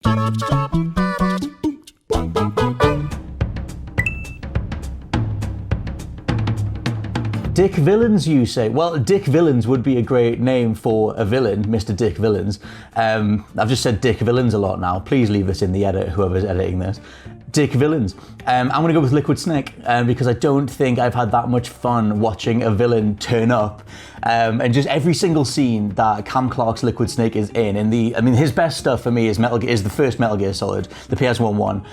Dick Villains, you say? Well, Dick Villains would be a great name for a villain, Mr. Dick Villains. I've just said Dick Villains a lot now. Please leave this in the edit, whoever's editing this. Dick Villains. I'm going to go with Liquid Snake because I don't think I've had that much fun watching a villain turn up. And just every single scene that Cam Clarke's Liquid Snake is in his best stuff for me is the first Metal Gear Solid, the PS1 one,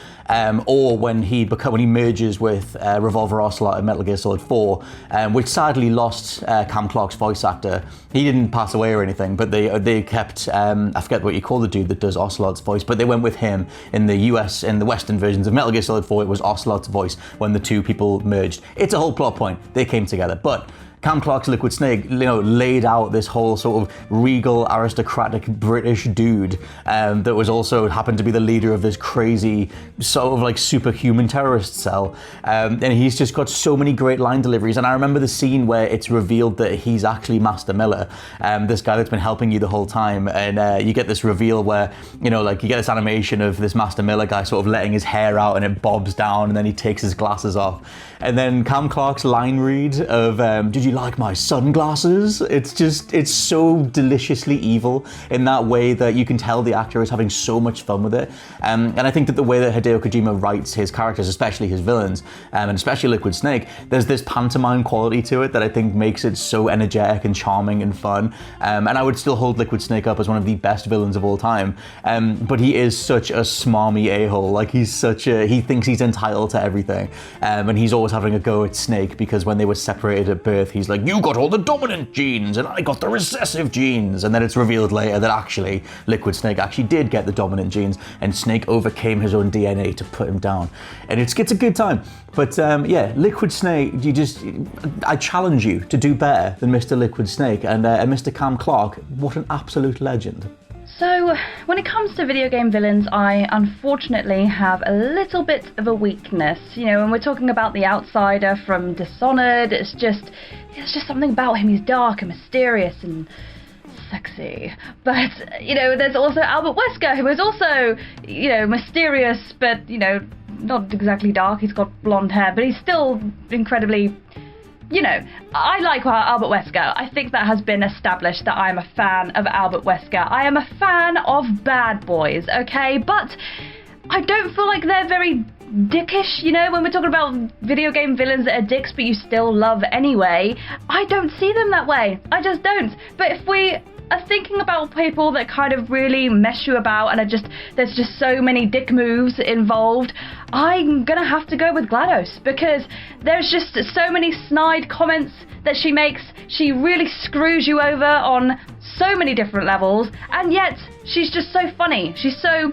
or when he merges with Revolver Ocelot in Metal Gear Solid 4, which sadly lost Cam Clarke's voice actor. He didn't pass away or anything, but they kept, I forget what you call the dude that does Ocelot's voice, but they went with him in the Western versions of Metal Gear Solid 4. It was Ocelot's voice when the two people merged. It's a whole plot point. They came together, but Cam Clarke's Liquid Snake, laid out this whole sort of regal, aristocratic British dude that was also happened to be the leader of this crazy sort of like superhuman terrorist cell. And he's just got so many great line deliveries. And I remember the scene where it's revealed that he's actually Master Miller, this guy that's been helping you the whole time. And you get this reveal where, you get this animation of this Master Miller guy sort of letting his hair out and it bobs down and then he takes his glasses off. And then Cam Clarke's line read of, did you like my sunglasses? It's so deliciously evil in that way that you can tell the actor is having so much fun with it. And I think that the way that Hideo Kojima writes his characters, especially his villains, and especially Liquid Snake, there's this pantomime quality to it that I think makes it so energetic and charming and fun. And I would still hold Liquid Snake up as one of the best villains of all time. But he is such a smarmy a-hole. Like he thinks he's entitled to everything. And he's always having a go at Snake because when they were separated at birth, he's like, you got all the dominant genes and I got the recessive genes. And then it's revealed later that actually Liquid Snake actually did get the dominant genes and Snake overcame his own DNA to put him down. And it's a good time. But Liquid Snake, I challenge you to do better than Mr. Liquid Snake. And Mr. Cam Clarke, what an absolute legend. So, when it comes to video game villains, I unfortunately have a little bit of a weakness. When we're talking about the outsider from Dishonored, it's just something about him. He's dark and mysterious and sexy. But, there's also Albert Wesker, who is also, mysterious, but, not exactly dark. He's got blonde hair, but he's still incredibly... I like Albert Wesker. I think that has been established that I am a fan of Albert Wesker. I am a fan of bad boys, okay? But I don't feel like they're very dickish, when we're talking about video game villains that are dicks but you still love anyway. I don't see them that way. I just don't. But if we are thinking about people that kind of really mess you about and there's just so many dick moves involved, I'm gonna have to go with GLaDOS because there's just so many snide comments that she makes. She really screws you over on so many different levels, and yet she's just so funny. She's so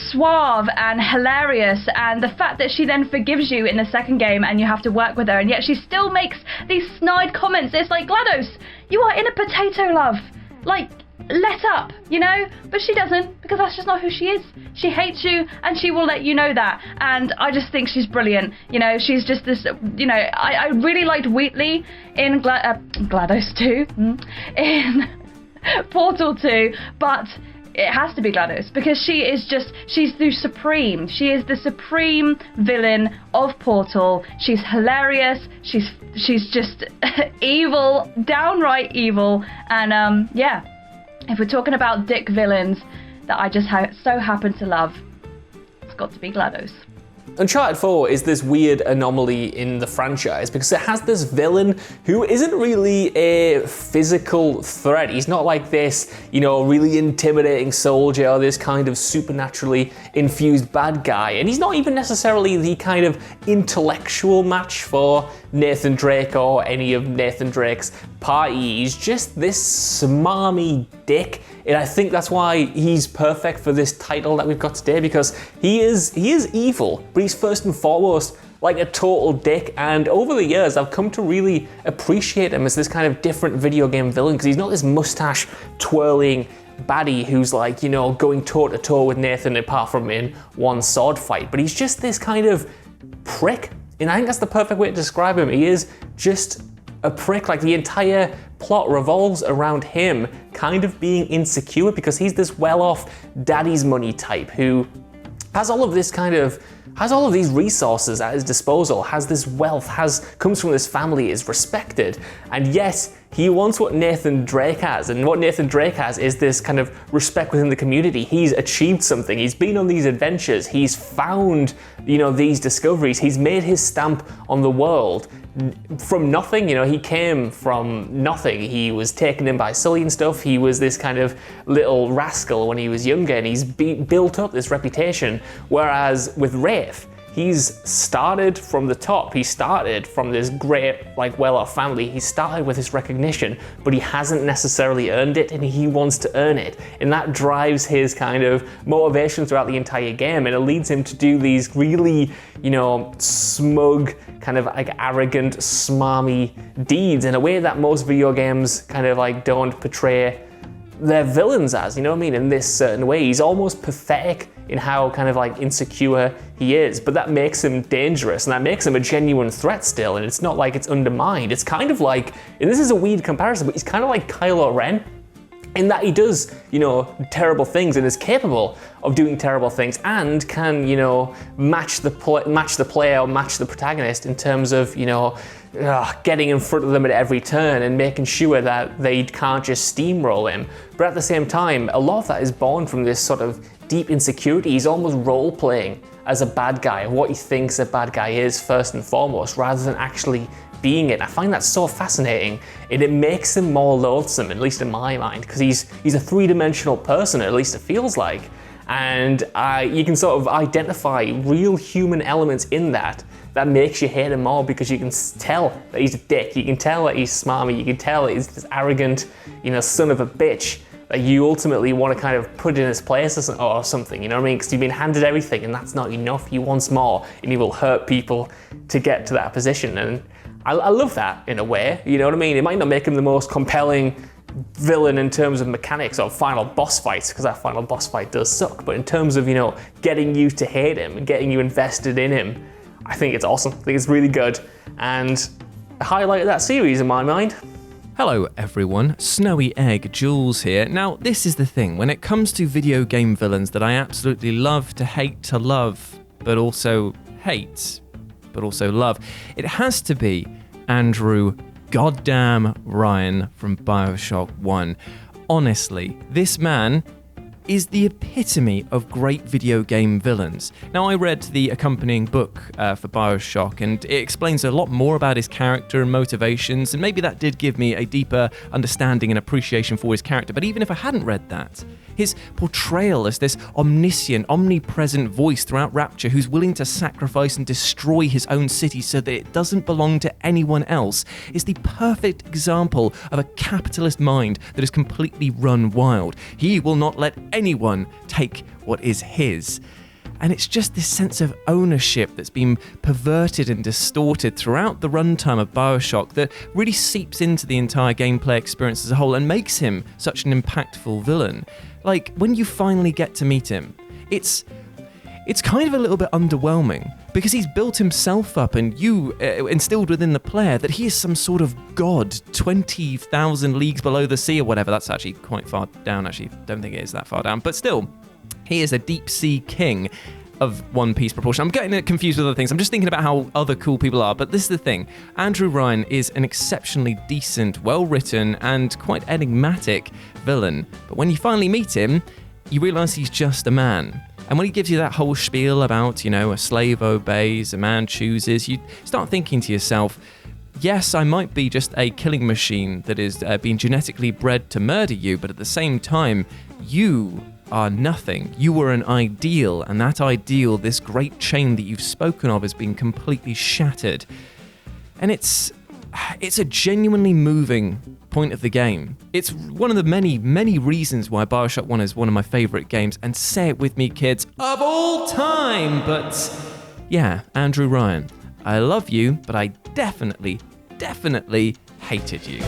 suave and hilarious, and the fact that she then forgives you in the second game and you have to work with her, and yet she still makes these snide comments. It's like, GLaDOS, you are in a potato, love. Like, let up, But she doesn't, because that's just not who she is. She hates you, and she will let you know that. And I just think she's brilliant. She's just this, I really liked Wheatley in GLaDOS 2, in Portal 2, but it has to be GLaDOS, because she's the supreme. She is the supreme villain of Portal. She's hilarious. She's just evil, downright evil. And if we're talking about dick villains that I just so happen to love, it's got to be GLaDOS. Uncharted 4 is this weird anomaly in the franchise because it has this villain who isn't really a physical threat. He's not like this, really intimidating soldier or this kind of supernaturally infused bad guy. And he's not even necessarily the kind of intellectual match for Nathan Drake or any of Nathan Drake's party. He's just this smarmy dick. And I think that's why he's perfect for this title that we've got today, because he is evil, but he's first and foremost like a total dick. And over the years, I've come to really appreciate him as this kind of different video game villain, because he's not this mustache twirling baddie who's like, going toe to toe with Nathan apart from in one sword fight, but he's just this kind of prick. And I think that's the perfect way to describe him. He is just a prick. Like, the entire plot revolves around him kind of being insecure because he's this well-off daddy's money type who has all of these resources at his disposal, has this wealth, comes from this family, is respected, and yet he wants what Nathan Drake has, and what Nathan Drake has is this kind of respect within the community. He's achieved something, he's been on these adventures, he's found, these discoveries, he's made his stamp on the world from nothing. He came from nothing. He was taken in by Sully and stuff. He was this kind of little rascal when he was younger, and he's built up this reputation, whereas with Rafe, he's started from the top. He started from this great, well-off family. He started with this recognition, but he hasn't necessarily earned it, and he wants to earn it. And that drives his kind of motivation throughout the entire game, and it leads him to do these really, smug, kind of arrogant, smarmy deeds in a way that most video games kind of don't portray their villains as, in this certain way. He's almost pathetic in how kind of insecure he is, but that makes him dangerous, and that makes him a genuine threat still, and it's not like it's undermined. It's kind of like, and this is a weird comparison, but he's kind of like Kylo Ren, in that he does, terrible things and is capable of doing terrible things and can, match the player or match the protagonist in terms of, getting in front of them at every turn and making sure that they can't just steamroll him. But at the same time, a lot of that is born from this sort of deep insecurity. He's almost role-playing as a bad guy, what he thinks a bad guy is first and foremost, rather than actually being it. I find that so fascinating, and it makes him more loathsome, at least in my mind, because he's a three-dimensional person, at least it feels like. And you can sort of identify real human elements in that makes you hate him more, because you can tell that he's a dick, you can tell that he's smarmy, you can tell that he's this arrogant, son of a bitch that you ultimately want to kind of put in his place or something, because you've been handed everything and that's not enough. He wants more, and he will hurt people to get to that position. And I love that in a way, It might not make him the most compelling villain in terms of mechanics or final boss fights, because that final boss fight does suck, but in terms of, getting you to hate him and getting you invested in him, I think it's awesome. I think it's really good, and a highlight of that series in my mind. Hello everyone, Snowy Egg Jules here. Now, this is the thing, when it comes to video game villains that I absolutely love to hate to love, but also hate, but also love, it has to be Andrew goddamn Ryan from BioShock 1. Honestly, this man is the epitome of great video game villains. Now, I read the accompanying book for BioShock, and it explains a lot more about his character and motivations, and maybe that did give me a deeper understanding and appreciation for his character. But even if I hadn't read that, his portrayal as this omniscient, omnipresent voice throughout Rapture who's willing to sacrifice and destroy his own city so that it doesn't belong to anyone else is the perfect example of a capitalist mind that is completely run wild. He will not let anyone take what is his. And it's just this sense of ownership that's been perverted and distorted throughout the runtime of BioShock that really seeps into the entire gameplay experience as a whole and makes him such an impactful villain. Like, when you finally get to meet him, it's kind of a little bit underwhelming, because he's built himself up and you instilled within the player that he is some sort of god 20,000 leagues below the sea or whatever. That's actually quite far down, actually. Don't think it is that far down, but still, he is a deep sea king of One Piece proportion. I'm getting it confused with other things. I'm just thinking about how other cool people are, but this is the thing. Andrew Ryan is an exceptionally decent, well-written, and quite enigmatic villain. But when you finally meet him, you realise he's just a man. And when he gives you that whole spiel about, a slave obeys, a man chooses, you start thinking to yourself, yes, I might be just a killing machine that is being genetically bred to murder you, but at the same time, you are nothing. You were an ideal, and that ideal, this great chain that you've spoken of, has been completely shattered. And it's a genuinely moving point of the game. It's one of the many, many reasons why BioShock 1 is one of my favourite games, and say it with me, kids, of all time. But yeah, Andrew Ryan, I love you, but I definitely hated you.